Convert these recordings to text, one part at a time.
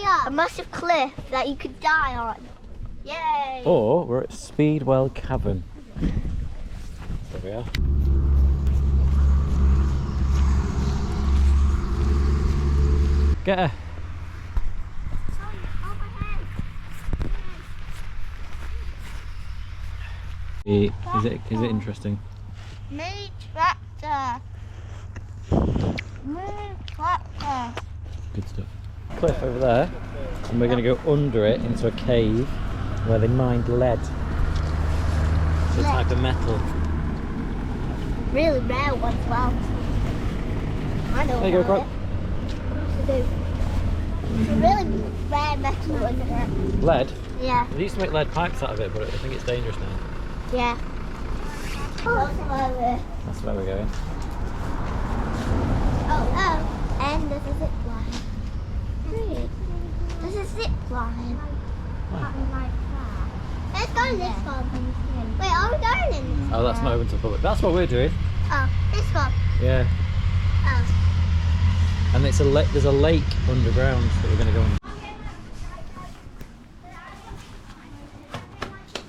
a massive cliff that you could die on. Yay! Or we're at Speedwell Cavern. There we are. Get her. Is it interesting? Mini tractor. Mini tractor. Good stuff. Cliff over there, and we're going to go under it into a cave where they mined lead. It's a type of metal. Really rare one as well. I know. There you go, Croc. It's a really rare metal, isn't it? Lead? Yeah. They used to make lead pipes out of it, but I think it's dangerous now. Yeah. That's where we're going. Oh, and there's a zip line. There's a zip line. Let's go in this one. Wait, are we going in this? Oh, that's not open to the public. That's what we're doing. Oh, this one. Yeah. Oh. And it's there's a lake underground that we're going to go in.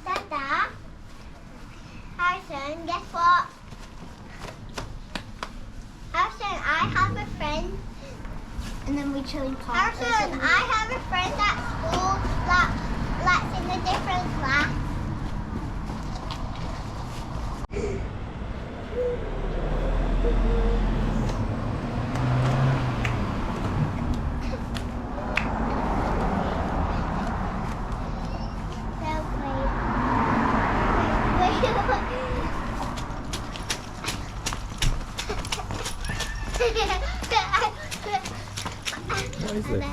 Dada, Harrison, guess what? Harrison, I have a friend. And then we chill in park. Harrison, I have a friend at school that's in a different class. What is this?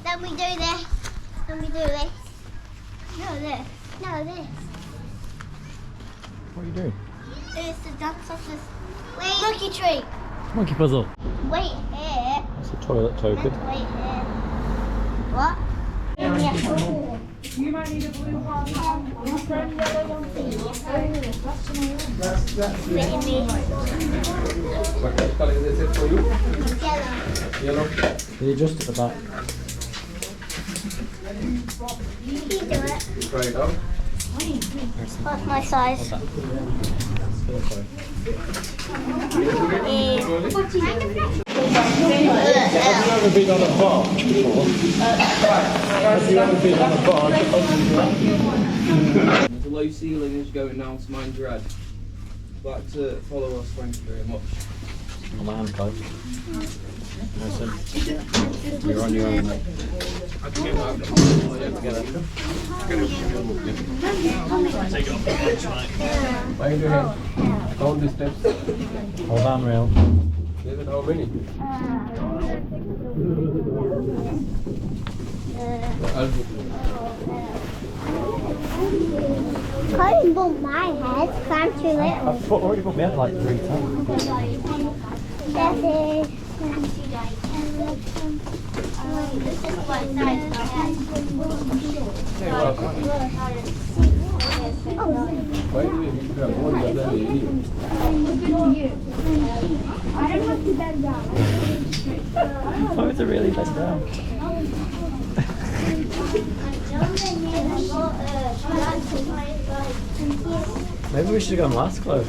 Then we do this. Then we do this. No, this. No, this. What are you doing? It's the dance of this. Wait. Monkey tree. Monkey puzzle. Wait here. That's a toilet token. Let's wait here. What? You might need a blue one. Your friend yellow one. Fitting me. What color is it for you? Yellow. Yellow. Are you just at the back? You can do it. Try it out. What's my size? Sorry. Have you ever been on a barge before? Have you ever been on a barge? There's a low ceiling as you're going down to Mind Dread. I'd like to follow us, thank you very much. On my hand, Clive. Listen. You're on your own, mate. Together. Why do you count the steps? Hold on, rail. David, how many? Can't bump my head. I'm too little. I've already put my head like 3 times. This is. Why do you have one other lady? I don't have to bend down. Oh, it's a really best down. Maybe we should have gone last, Chloe.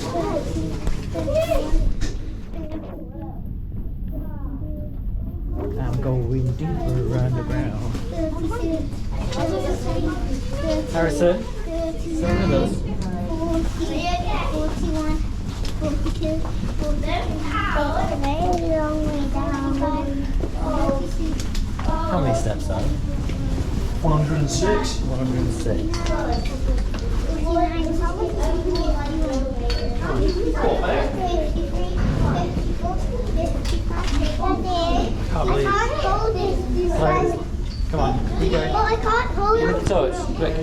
I'm going deeper underground. Harrison, stay with us. 41, 42, 43. Very long way down. How many steps are there? 106. 106. I can't hold it. Right. Come on, keep going. Well, I can't hold With it. the toes, quick.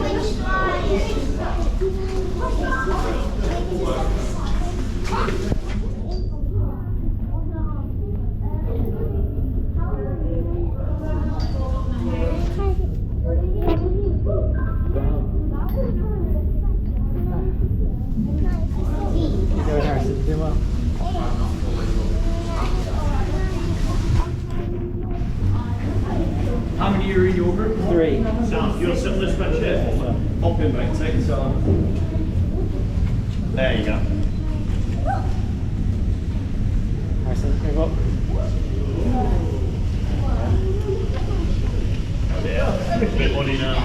Which How many are in your group? 3. Sound. You'll sit on this bench here. Hop in, mate. Take it on. There you go. Harrison, move up. Bit money now.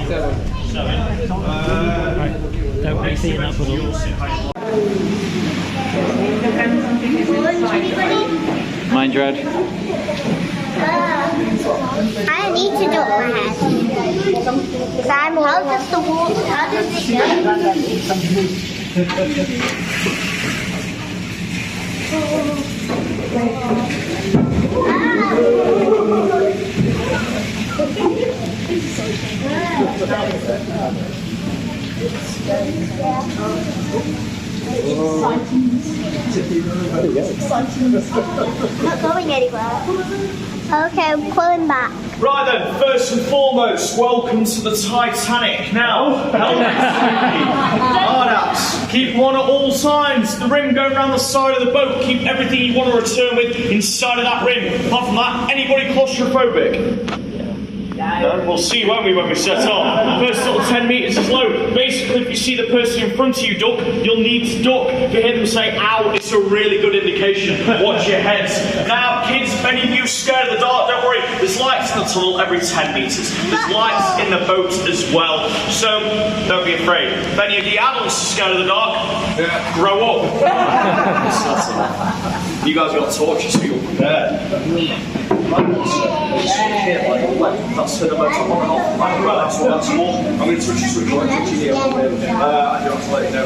7. Right. Don't be seeing that puddle. You'll sit high. Mind your head. I need to dunk my head. Because I'm how does the water, how does it Not going anywhere. Okay, I'm pulling back. Right then, first and foremost, welcome to the Titanic. Now, hard ass. Keep one at all times. The rim going around the side of the boat. Keep everything you want to return with inside of that rim. Apart from that, anybody claustrophobic? No, we'll see, won't we, when we set off. First little 10 metres is low. Basically, if you see the person in front of you duck, you'll need to duck. If you hear them say, ow, it's a really good indication. Watch your heads. Now, kids, if any of you are scared of the dark, don't worry. There's lights in the tunnel every 10 metres. There's lights in the boat as well. So, don't be afraid. If any of the adults are scared of the dark, grow up. You guys got torches, so you're prepared. That's the motor on and off. That's all. I'm going to touch your switch on. Touch you here. I don't have to let you know. I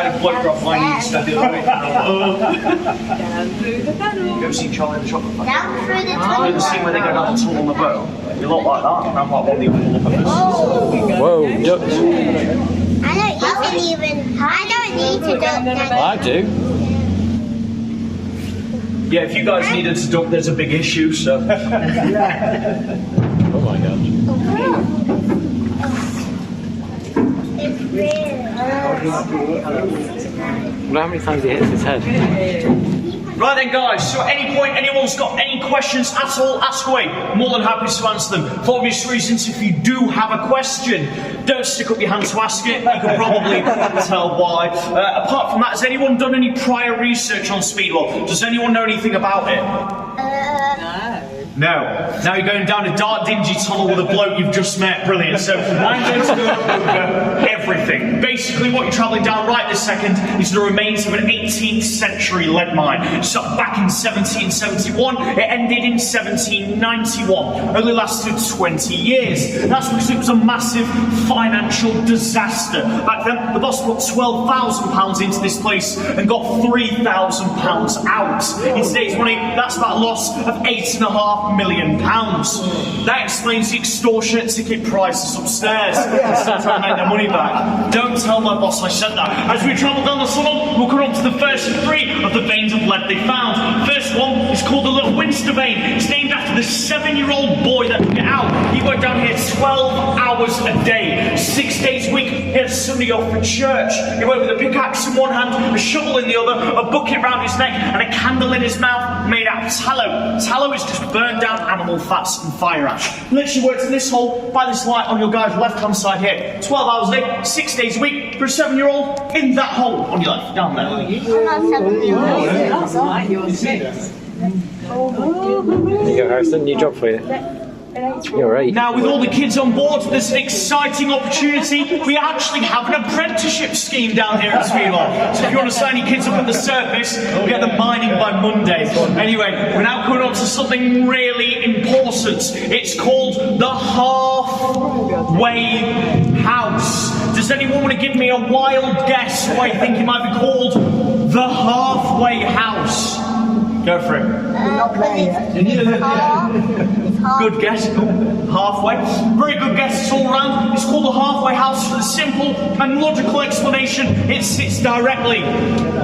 had a bloke grab my knee instead the other way. You ever seen Charlie and the Chocolate Factory? Down through the You tunnel. ever seen where they go down the tunnel on the boat? You look like that, and I'm like one of the other motherfuckers. Whoa, ducks. I don't need to duck. I do. Yeah, if you guys needed to duck, there's a big issue, so. Oh my god. It's real. How many times he hits his head? Right then, guys, so at any point anyone's got any questions at all, ask away. More than happy to answer them. For obvious reasons, if you do have a question, don't stick up your hand to ask it. You can probably tell why. Apart from that, has anyone done any prior research on Speedwell? Does anyone know anything about it? No. Now you're going down a dark, dingy tunnel with a bloke you've just met. Brilliant. So I'm going to go over everything. Basically, what you're travelling down right this second is the remains of an 18th century lead mine. So back in 1771, it ended in 1791. Only lasted 20 years. That's because it was a massive financial disaster. Back then, the boss put £12,000 into this place and got £3,000 out. In today's money, that's about a loss of £8.5 million. That explains the extortionate ticket prices upstairs. Instead of trying to make their money back. Don't tell my boss I said that. As we travel down the tunnel, we'll come up to the first 3 of the veins of lead they found. The first one is called the Little Winster vein. It's named after the 7-year-old boy that took it out. He worked down here 12 hours a day, 6 days a week. He had Sunday off for church. He worked with a pickaxe in one hand, a shovel in the other, a bucket round his neck, and a candle in his mouth made out of tallow. Tallow is just burned down animal fats and fire ash. Literally worked in this hole by this light on your guy's left-hand side here. 12 hours a day, 6 days a week for a 7-year-old in that hole on your left, down there. I'm not 7-year-old. That's right, you're 6. There you go, Harrison. New job for you. You're right. Now, with all the kids on board, there's an exciting opportunity. We actually have an apprenticeship scheme down here at Speedwell. So if you want to sign your kids up at the surface, we'll get them mining by Monday. Anyway, we're now coming on to something really important. It's called the Halfway House. Does anyone want to give me a wild guess why you think it might be called the Halfway House? Go for it. Good guess. Halfway. Very good guess all round. It's called the Halfway House for the simple and logical explanation. It sits directly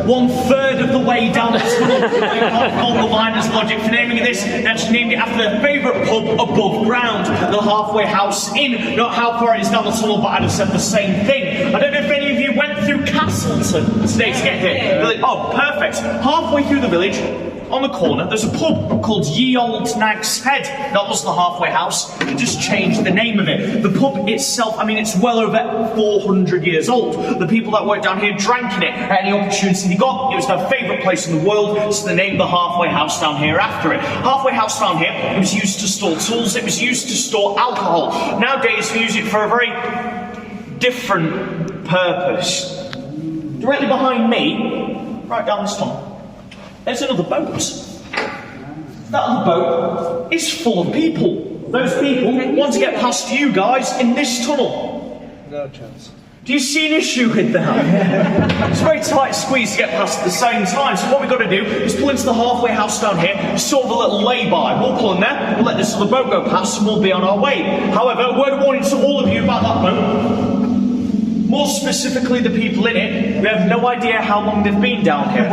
1/3 of the way down the tunnel. They can't fault the liner's logic for naming it this. They actually named it after their favourite pub above ground, the Halfway House Inn. Not how far it is down the tunnel, but I'd have said the same thing. I don't know if any of you went through Castleton today to get here. Oh, perfect. Halfway through the village, on the corner, there's a pub called Ye Old Nag's Head. That was the halfway house. They just changed the name of it. The pub itself, I mean, it's well over 400 years old. The people that worked down here drank in it at any opportunity they got. It was their favourite place in the world, so they named the halfway house down here after it. Halfway house down here, it was used to store tools, it was used to store alcohol. Nowadays, we use it for a very different purpose. Directly behind me, right down this tunnel, there's another boat. That other boat is full of people. Those people want to get past you guys in this tunnel. No chance. Do you see an issue with that? It's a very tight squeeze to get past at the same time. So what we've got to do is pull into the halfway house down here, sort of a little lay-by. We'll pull in there, we'll let this other boat go past, and we'll be on our way. However, a word of warning to all of you about that boat. More specifically, the people in it. We have no idea how long they've been down here.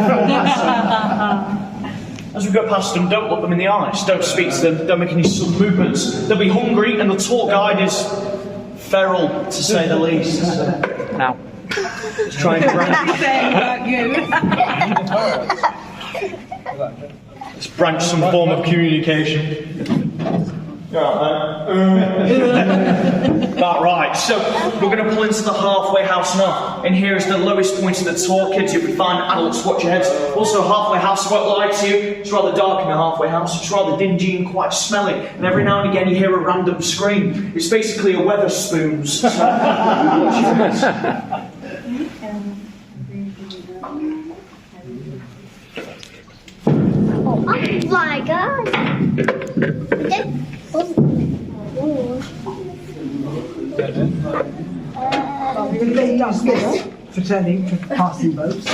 As we go past them, don't look them in the eyes. Don't speak to them. Don't make any sudden movements. They'll be hungry, and the tour guide is feral, to say the least. Now. Let's try and let's branch some form of communication. About right, so we're going to pull into the halfway house now. And here is the lowest point of the tour. Kids, you'll be fine. Adults, watch your heads. Also, halfway house, I won't lie to you, it's rather dark in the halfway house. It's rather dingy and quite smelly. And every now and again you hear a random scream. It's basically a Weatherspoons. So, watch your heads. Oh my God! Pretending to passing boats.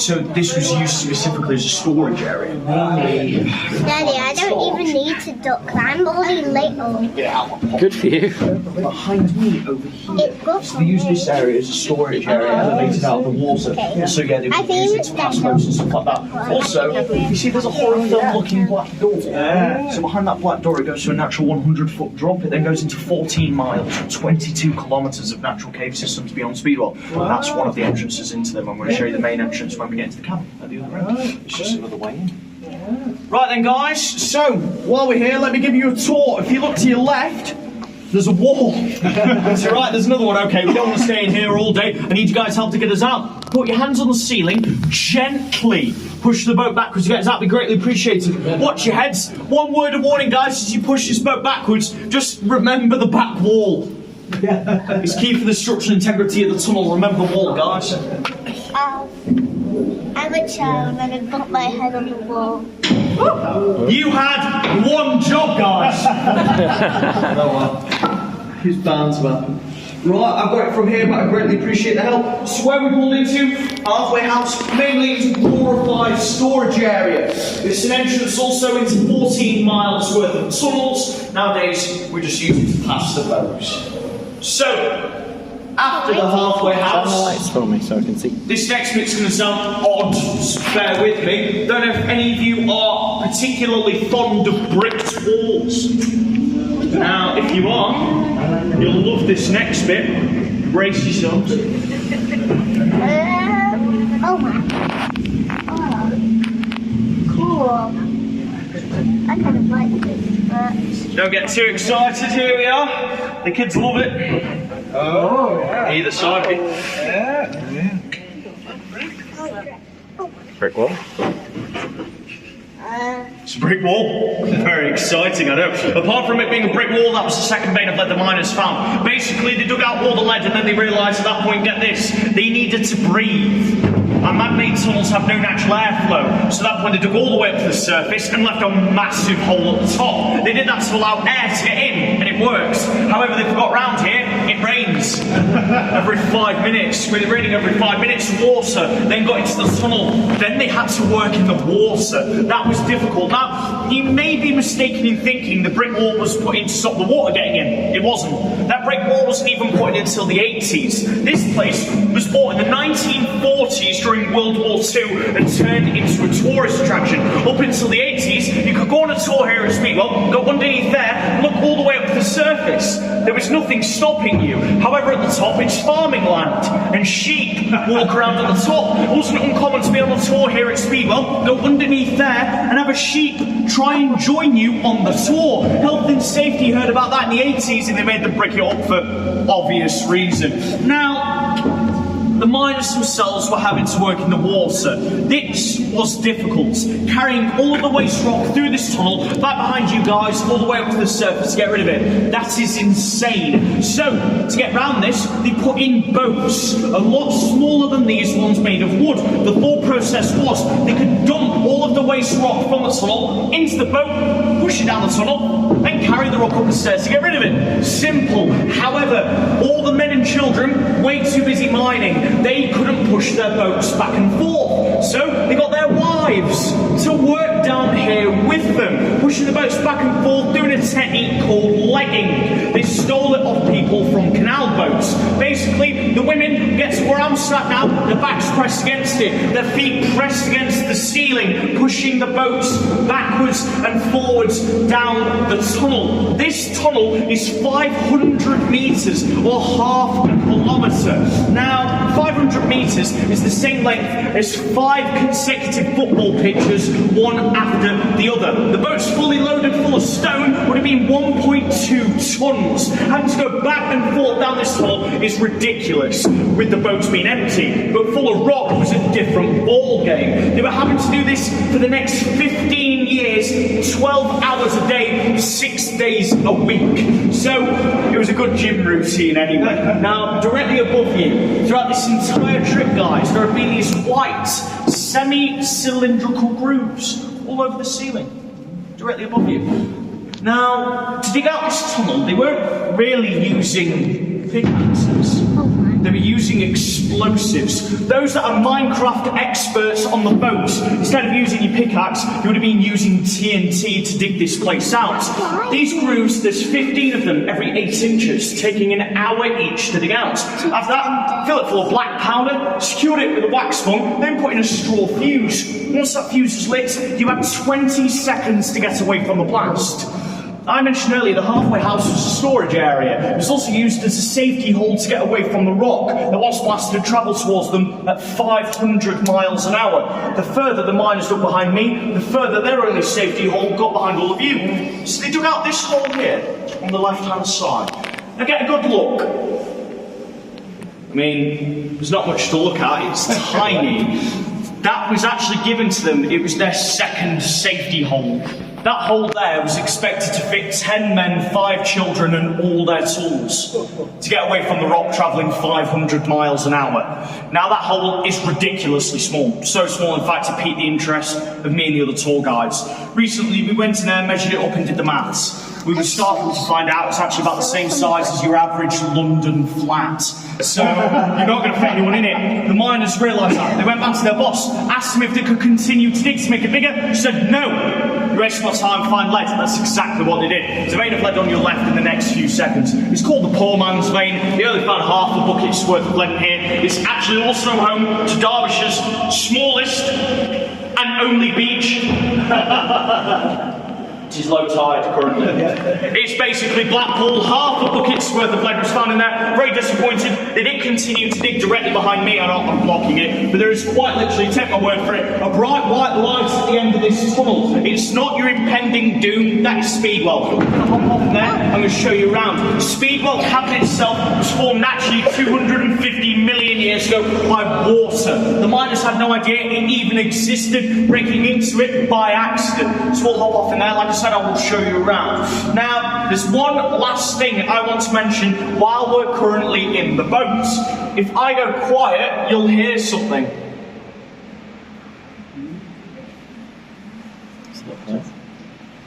So this was used specifically as a storage area. Daddy, I don't even need to duck. I'm only little. Good for you. Behind me over here. It's good So they use this area as a storage area, elevated out of the water. Okay. So yeah, they I would think use it it's to pass better. boats and stuff like that. Also, you see there's a horror film looking black door. So behind that black door it goes to a natural 100-foot drop. It then goes into 14 miles, 22 kilometres of natural cave systems beyond Speedwell. That's one of the entrances into them. I'm going to show you the main entrance when we get into the cavern at the other end. It's just another way in. Right then guys, so while we're here, let me give you a tour. If you look to your left, there's a wall. So right, there's another one. Okay, we don't want to stay in here all day. I need you guys' help to get us out. Put your hands on the ceiling, gently push the boat backwards to get us out. Be greatly appreciated. Watch your heads. One word of warning, guys, as you push this boat backwards, just remember the back wall. It's key for the structural integrity of the tunnel. Remember the wall, guys. I'm a child and I got my head on the wall. You had one job, guys. Who's bound to happen? Right, I've got it from here, but I greatly appreciate the help. So where we pulled into, halfway house, mainly it's a glorified storage area. It's an entrance also into 14 miles worth of tunnels. Nowadays, we just use it to pass the boats. So, after the halfway Turn the house, lights for me so I can see. this next bit's going to sound odd, so bear with me. Don't know if any of you are particularly fond of bricked walls. Now, if you are, you'll love this next bit. Brace yourselves. Oh my. Oh, cool. I kind of like this, but... Don't get too excited, here we are. The kids love it. Oh, yeah. Either side of it. Yeah. Brick wall. It's a brick wall. Very exciting, I know. Apart from it being a brick wall, that was the second vein of lead the miners found. Basically, they dug out all the lead and then they realised at that point, get this, they needed to breathe. And man-made tunnels have no natural airflow, so at that point they dug all the way up to the surface and left a massive hole at the top. They did that to allow air to get in, and it works. However, they forgot round here, it rains every 5 minutes. With it raining every 5 minutes, water then got into the tunnel. Then they had to work in the water. That was difficult. Now, you may be mistaken in thinking the brick wall was put in to stop the water getting in. It wasn't. That brick wall wasn't even put in until the 80s. This place was bought in the 1940s during World War II and turned into a tourist attraction. Up until the 80s, you could go on a tour here at Speedwell, go underneath there, look all the way up to the surface, there was nothing stopping you. However, at the top, it's farming land, and sheep walk around at the top. It wasn't uncommon to be on a tour here at Speedwell, go underneath there, and have a sheep try and join you on the tour. Health and safety, you heard about that in the 80s, and they made them brick it up for obvious reason. Now, the miners themselves were having to work in the water. This was difficult, carrying all of the waste rock through this tunnel, back behind you guys, all the way up to the surface to get rid of it. That is insane. So, to get round this, they put in boats, a lot smaller than these ones made of wood. The thought process was they could dump all of the waste rock from the tunnel into the boat, push it down the tunnel, and carry the rock up the stairs to get rid of it. Simple. However, all the men and children, way too busy mining, they couldn't push their boats back and forth. So they got their wives to work down here with them, pushing the boats back and forth, doing a technique called legging. They stole it off people from canal boats. Basically, the women get to where I'm sat now, their backs pressed against it, their feet pressed against the ceiling, pushing the boats backwards and forwards down the tunnel. This tunnel is 500 metres or half a kilometre. Now, 500 metres is the same length as 5 consecutive football pitches, one after the other. The boat's fully loaded full of stone would have been 1.2 tonnes. Having to go back and forth down this tunnel is ridiculous, with the boats being empty. But full of rock was a different ball game. They were having to do this for the next 15 years, 12 hours a day, 6 days a week. So it was a good gym routine anyway. Now, directly above you, throughout this entire trip, guys, there have been these white, semi-cylindrical grooves all over the ceiling, directly above you. Now, to dig out this tunnel, they weren't really using pickaxes. They were using explosives. Those that are Minecraft experts on the boat, instead of using your pickaxe, you would have been using TNT to dig this place out. These grooves, there's 15 of them every 8 inches, taking an hour each to dig out. After that, fill it full of black powder, secured it with a wax bung, then put in a straw fuse. Once that fuse is lit, you have 20 seconds to get away from the blast. I mentioned earlier the halfway house was a storage area. It was also used as a safety hold to get away from the rock that once blasted had travelled towards them at 500 miles an hour. The further the miners looked behind me, the further their only safety hold got behind all of you. So they dug out this hole here on the left-hand side. Now get a good look. I mean, there's not much to look at, it's tiny. That was actually given to them, it was their second safety hold. That hole there was expected to fit 10 men, 5 children and all their tools to get away from the rock travelling 500 miles an hour. Now that hole is ridiculously small. So small, in fact, it piqued the interest of me and the other tour guides. Recently, we went in there, measured it up and did the maths. We were startled to find out it's actually about the same size as your average London flat. So, you're not going to fit anyone in it. The miners realised that. They went back to their boss, asked them if they could continue to dig to make it bigger. She said, no. You waste my time, find lead. That's exactly what they did. There's a vein of lead on your left in the next few seconds. It's called the poor man's vein. They only found half a bucket's worth of lead in here. It's actually also home to Derbyshire's smallest and only beach. It is low tide currently. It's basically Blackpool, half a bucket's worth of lead was found in there. Very disappointed. They did continue to dig directly behind me. I'm blocking it, but there is quite literally, take my word for it, a bright white light at the end of this tunnel. It's not your impending doom, that's Speedwell. I'm going to hop off there, I'm going to show you around. Speedwell Cavern itself was formed naturally 250 million years ago by water. The miners had no idea it even existed, breaking into it by accident. So we'll hop off in there. Like I said, I will show you around. Now, there's one last thing I want to mention while we're currently in the boat. If I go quiet, you'll hear something.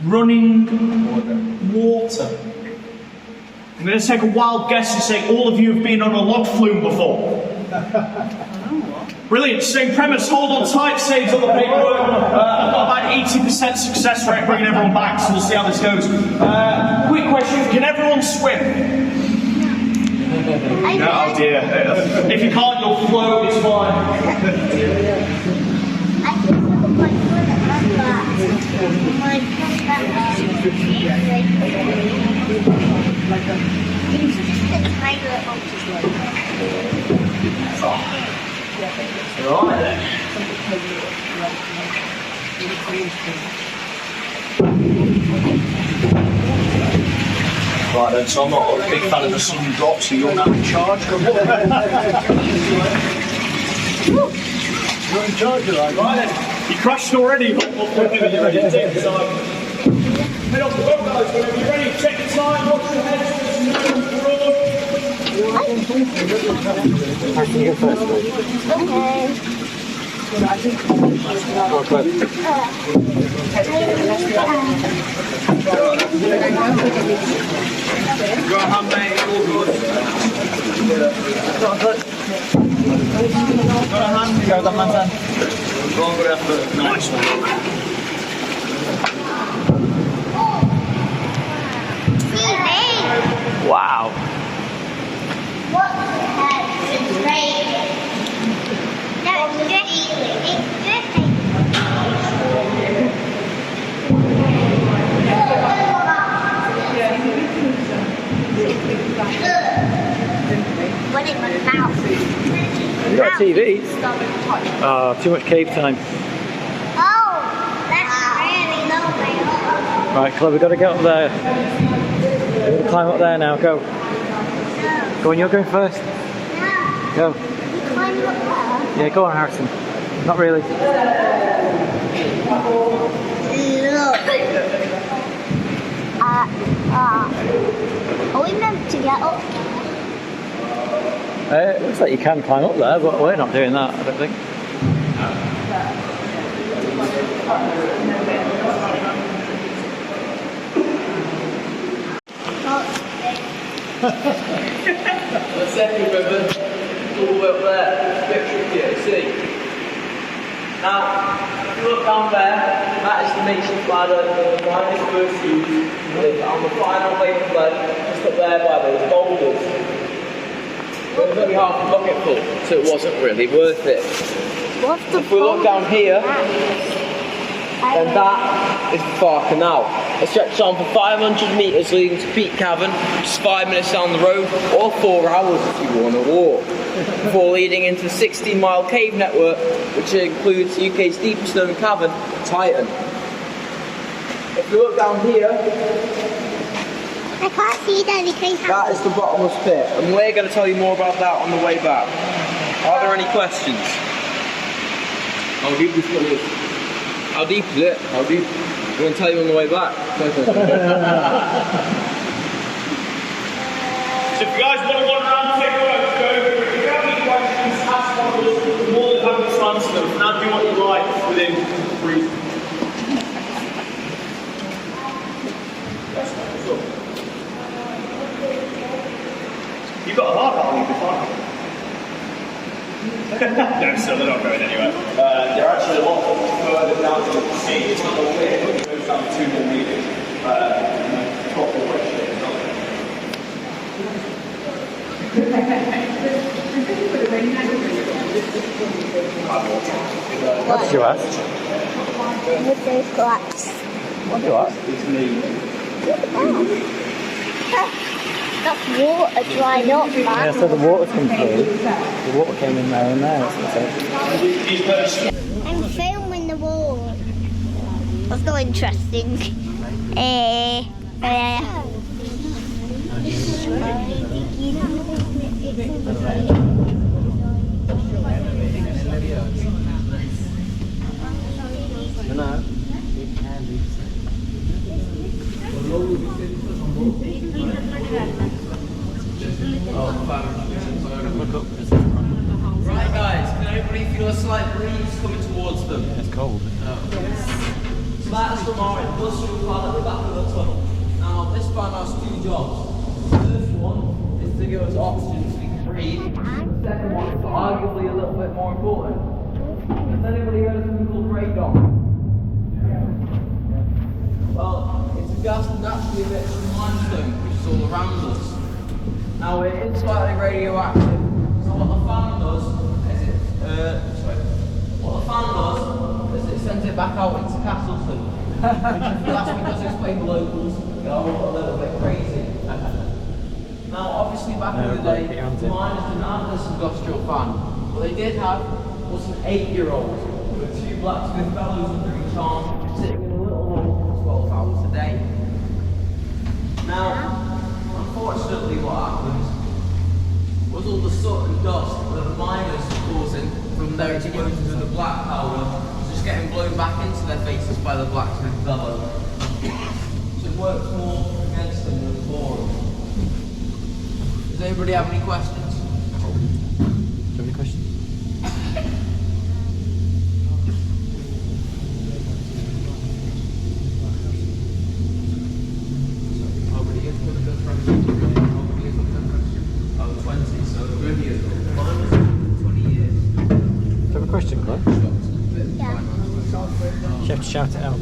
Running water. I'm going to take a wild guess and say all of you have been on a log flume before. Brilliant, same premise, hold on tight, saves all the paperwork. I've got about 80% success rate bringing everyone back, so we'll see how this goes. Quick question, can everyone swim? No, oh dear. If you can't, you'll float, it's fine. I can like a Right then. Right then, so I'm not a big fan of the sun drop, so you're now in charge. You're in charge of that. Right then, you crashed already, but whenever you're ready to take the time. Head off the boat, guys, whenever you're ready, take the time, watch your head, I can go first, please. Okay. Go on, Cliff. Go on, mate, all good. Go on, Cliff. Go, that man's hand. Go on, good effort. Nice one. Wow. What the heck? It's raining. No, it's dripping. It's dripping. What in my mouth? You got a TV? Oh, too much cave time. Oh, that's really lovely. Right, Cliff, we've got to get up there. We've got to climb up there now, go. Go on, you're going first. No. Go. You climbing up there? Yeah, go on, Harrison. Not really. Look. Are we meant to get up? It looks like you can climb up there, but we're not doing that, I don't think. The second ribbon, all the way up there, it's a bit trickier to see. Now, if you look down there, that is the makeshift ladder that the miners first used on the final lane of lead, just up there by those boulders. It was only half a bucket full, so it wasn't really worth it. What's the If we look down here, then that is the Far Canal. It stretches on for 500 metres leading to Peak Cavern, which is 5 minutes down the road, or 4 hours if you want to walk, before leading into the 16-mile cave network, which includes the UK's deepest known cavern, Titan. If you look down here, I can't see that because that is the bottomless pit, and we're going to tell you more about that on the way back. Are there any questions? How deep is it? How deep is it? How deep? We're going to tell you on the way back. So if you guys want to wander around and take a look, go. If you have any questions, ask one of us. We're more than happy to answer them. Now do what you like within reason. You've got a hard hat on you before. No, so they're not going anywhere. They're actually a lot further down to the sea. It's not a way, but it goes down 2 more meters. Proper question. What did you ask? with those glass. What did you ask? That's water dried up, Yeah, man. so the water's come through. The water came in there and there, that's what I said. I'm filming the wall. That's not interesting. Right guys, can everybody feel a slight breeze coming towards them? It's cold. So that's from our industrial plant at the back of the tunnel. Now this fan has 2 jobs. The first one is to give us oxygen so we can breathe. The second one is arguably a little bit more important. Has anybody heard of something called radon? Well, it's a gas that naturally emits from limestone, which is all around us. Now it is slightly radioactive, so what the fan does is it sends it back out into Castleton. Which if you ask me does explain the locals, they are a little bit crazy. Now, obviously, back in the day, miners didn't have this industrial fan. What they did have was an 8-year-old with 2 blacksmith bellows under each arm, sitting in a little hole for 12 hours a day. Now, unfortunately, what happened was all the soot and dust that the miners were causing from their explosions of the black powder was just getting blown back into their faces by the blacksmith bellow. So it worked more against them than for them. Does anybody have any questions? Do you have any questions? Nobody gets put a good friend. Nobody gets put a good question. Oh, 20, so really is 20 years. Do you have a question, Claire? Yeah. You have to shout it out.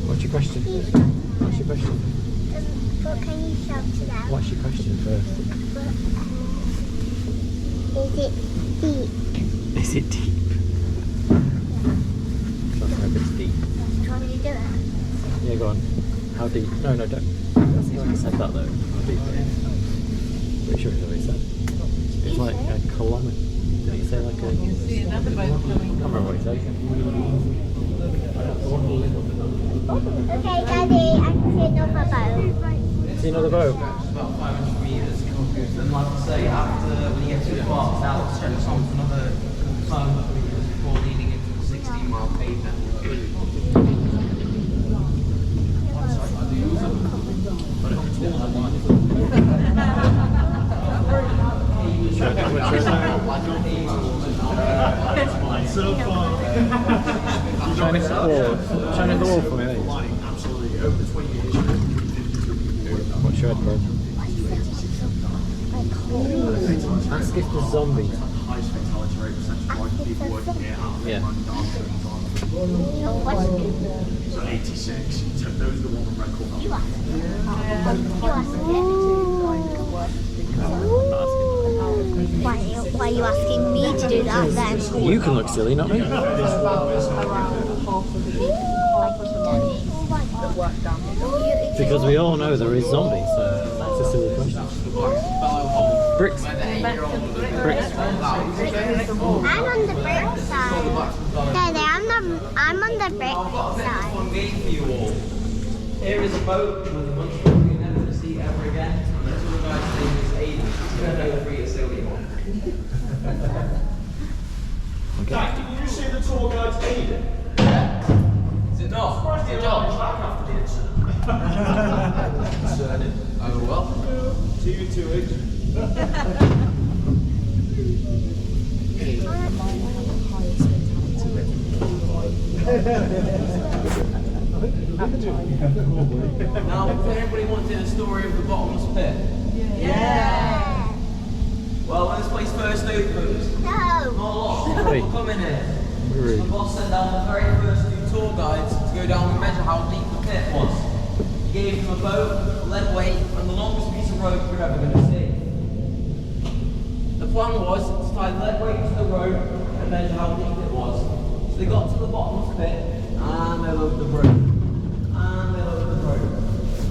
What's your question? What's your question? But can you shout it out? What's your question first? Is it deep? Is it deep? So I know if it's deep. Can you do it? Yeah, go on. How deep? No, don't. That's not what said that though. How deep it is. Pretty sure it's what he said. It's like a kilometre. Did he say like a... I can't remember what he said. Okay, Daddy, I can see another boat. See another boat? About 500 metres. And like I say, after when you get to the park, now it stretches on for another 500 metres before leading into the 16-mile pavement. So far. Shine it the wall for me, mate. Absolutely. Over 20 years. What's your head, bro? Ask if there's zombies. Highest fatality rate percentage wise people working here out of Yeah. So 86. So those are the ones on record. Why are you asking me to do that then? You can look silly, not me. Because we all know there is zombies, so that's a silly question. Bricks. Bricks. I'm on the brick side. Daddy, I'm on the brick side. One game for you all. Here is a boat with a bunch of people you'll never see ever again. And the tour guide's name is Aiden. He's going to know free to sail you on. Dad, did you just say the tour guide's Aiden? Is it not? Surprised he John. arrived back after the incident. Concerning. Oh well. See you 2 each. Now, does anybody want to hear the story of the bottomless pit? Yeah. Well, when this place first opened, No. not a lot of people come in here. So the boss sent down the very first 2 tour guides to go down and measure how deep the pit was. He gave them a boat, a lead weight, and the longest piece of rope you're ever going to see. The plan was to tie the lead weight to the rope and measure how deep it was. So they got to the bottomless pit, and they lowered the rope. And they lowered the rope.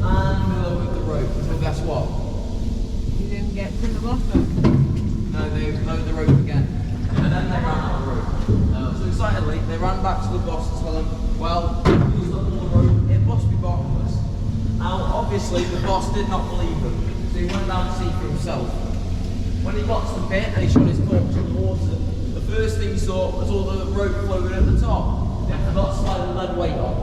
And they lowered the rope. So guess what? You didn't get to the bottom. No, they lowered the rope again. And then they ran out of rope. So excitedly, they ran back to the boss to tell him, well, we used up all the rope, it must be bottomless. Now, obviously, the boss did not believe them, so he went down to see for himself. When he got to the pit and he shot his torch in the water, the first thing he saw was all the rope floating at the top. He forgot to slide the lead weight on.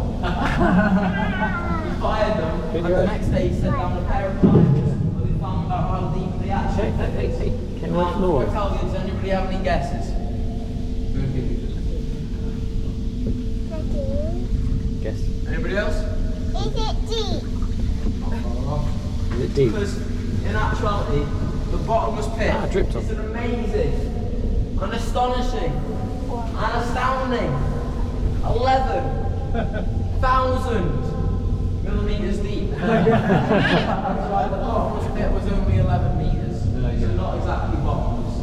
He fired them, and the next day he sent down a pair of climbers, but they found out how deep they actually Hey, can we ignore it? Does anybody have any guesses? Guess. Anybody else? Is it deep? Is it deep? Because in actuality, the bottomless pit dripped on. is an amazing, an astonishing, an astounding 11,000 millimeters deep. That's why the bottomless pit was only 11 meters. So not exactly bottomless.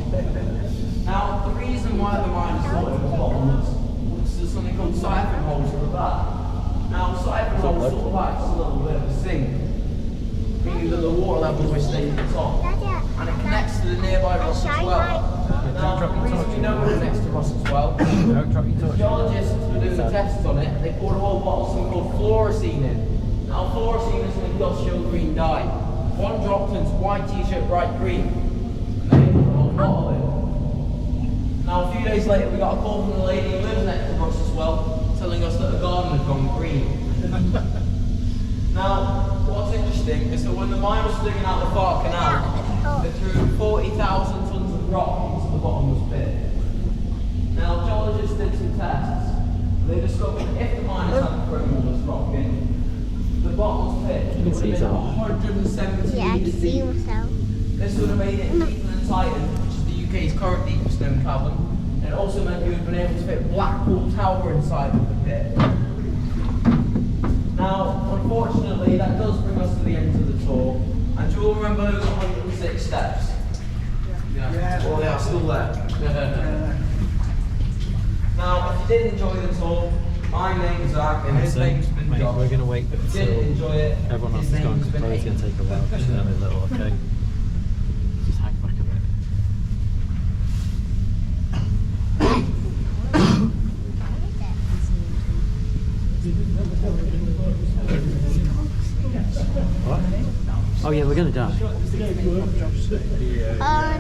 Now, the reason why the miners thought it was bottomless was there's something called siphon holes at the back. Now, siphon holes sort of acts a little bit of a sink. meaning that the water levels will stay at the top. And it connects to the nearby Ross's Well. Now, the reason we know it connects to Ross's Well, geologists were doing the tests on it, they poured a whole bottle of something called fluorescein in. Now, fluorescein is an industrial green dye. One drop turns white t-shirt bright green. And they put a whole bottle in. Now, a few days later, we got a call from the lady who lives next to Ross's Well, telling us that the garden had gone green. Now, what's interesting is that when the mine was digging out the Far Canal, they threw 40,000 tons of rock into the bottomless pit. Now, geologists did some tests. They discovered that if the miners hadn't thrown all this rock in, the bottomless pit would have been 170 Yeah, I can meters see deep. myself. This would have made it deeper than Titan, which is the UK's current deepest known cavern, and it also meant you would have been able to fit Blackpool Tower inside of the pit. Now, unfortunately, that does bring us to the end of the tour. And do you all remember those 106 steps? Yeah. Well, they are still there. Now, if you did enjoy the tour, my name's Zach, and his name's been Mate, Josh. we're going to wait If you didn't until enjoy it, everyone else his is gone, name's because been Chloe's going Aiden. to take a while. Just a little, okay? Just hang back a bit. What? Oh yeah, we're going to die.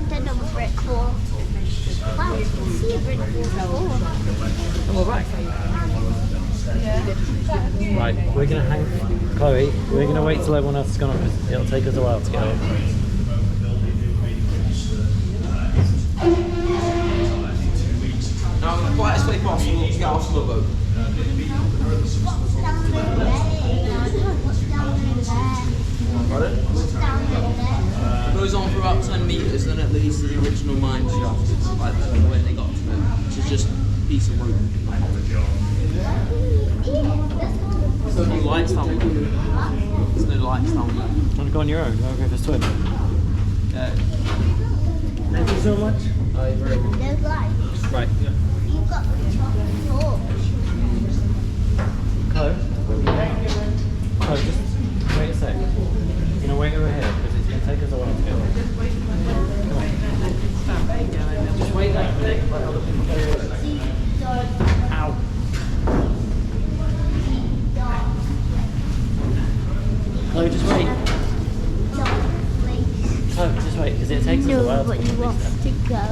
Then a brick wall. Wow, you can see a brick wall before. And we're back. Right, we're going to hang... Chloe, we're going to wait till everyone else has gone up, because it'll take us a while to get up. Now, in the quietest way possible, let's get off the boat. It goes on for about 10 metres, then it leads to the original mine shaft, like the way they got to it, which is just a piece of rope. There's no lights down there. There's no lights down there. Do you want to go on your own? You want to go for a swim? Yeah. Thank you so much. Oh, you're very good. There's lights. Right. You've got the top. Chloe? Chloe, just wait a sec. You're going to wait over here, because it's going to take us a while to get up. Just wait there a minute, let other people go. Ow. Chloe, just wait. Chloe, just wait, because it takes us a while to Nobody get wants to go.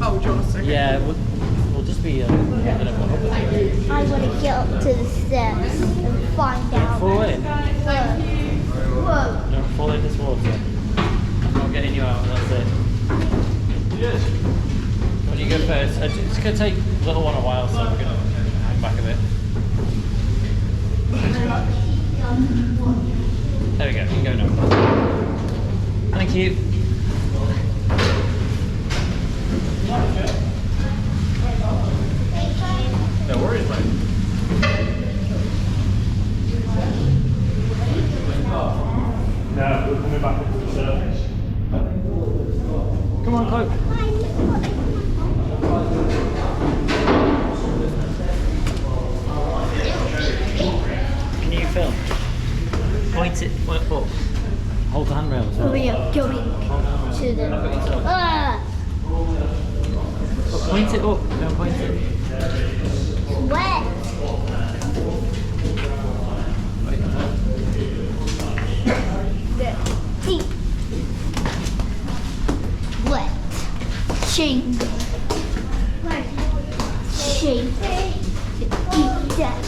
Oh, do you want a second? Yeah, we'll just be a minute more up there. I want to get up to the steps and find out. Fall in. Whoa. Don't fall in this water. I'm not getting you out, that's it. Yes. When you go first, it's going to take the little one a while, so we're going to hang back a bit. There we go, you can go now. Thank you. No worries, mate. No, we're coming back up to the surface. Come on, Chloe. Can you film? Point it, point up. Hold the handrail as well. We are going to the. Point it up, don't point it. Wet. Deep. Wet. Shing. Shing. Deep down.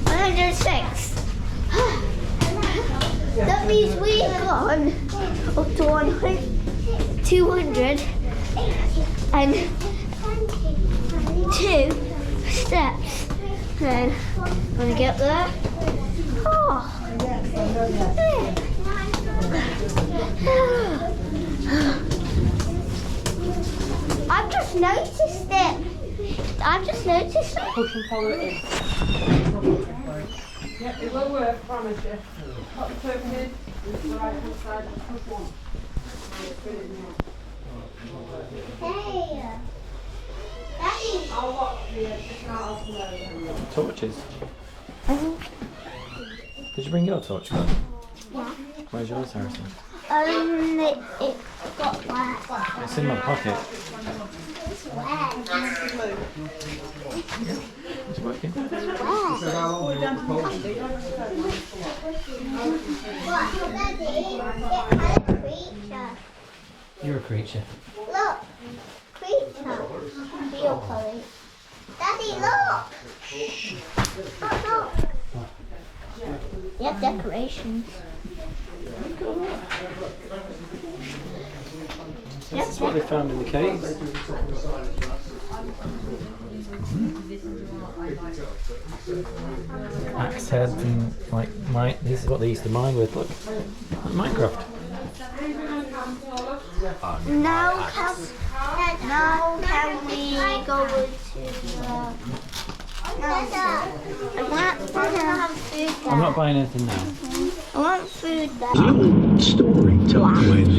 106. That means we've gone up to 100, 200 and 2 steps. Then when we get there, oh, I've just noticed it. I've just noticed it. Push and follow it in. Yeah, it will work, I promise you. Put the curtain in, this is the right hand side, push one. Hey, Daddy. I'll watch. Torches. Did you bring your torch, Glenn? Yeah. Where's yours, Harrison? It got wet. It's in my pocket. It's wet. It's working. What, Daddy? It had a creature. You're a creature. Look. Creature. Real police. Daddy, look. Oh, look. You have decorations. This is what they found in the caves. Axe heads and like this is what they used to mine with. Look, like Minecraft. Now can we go to the... I want to have food there. I'm not buying anything now. I want food there. Story tucked away in the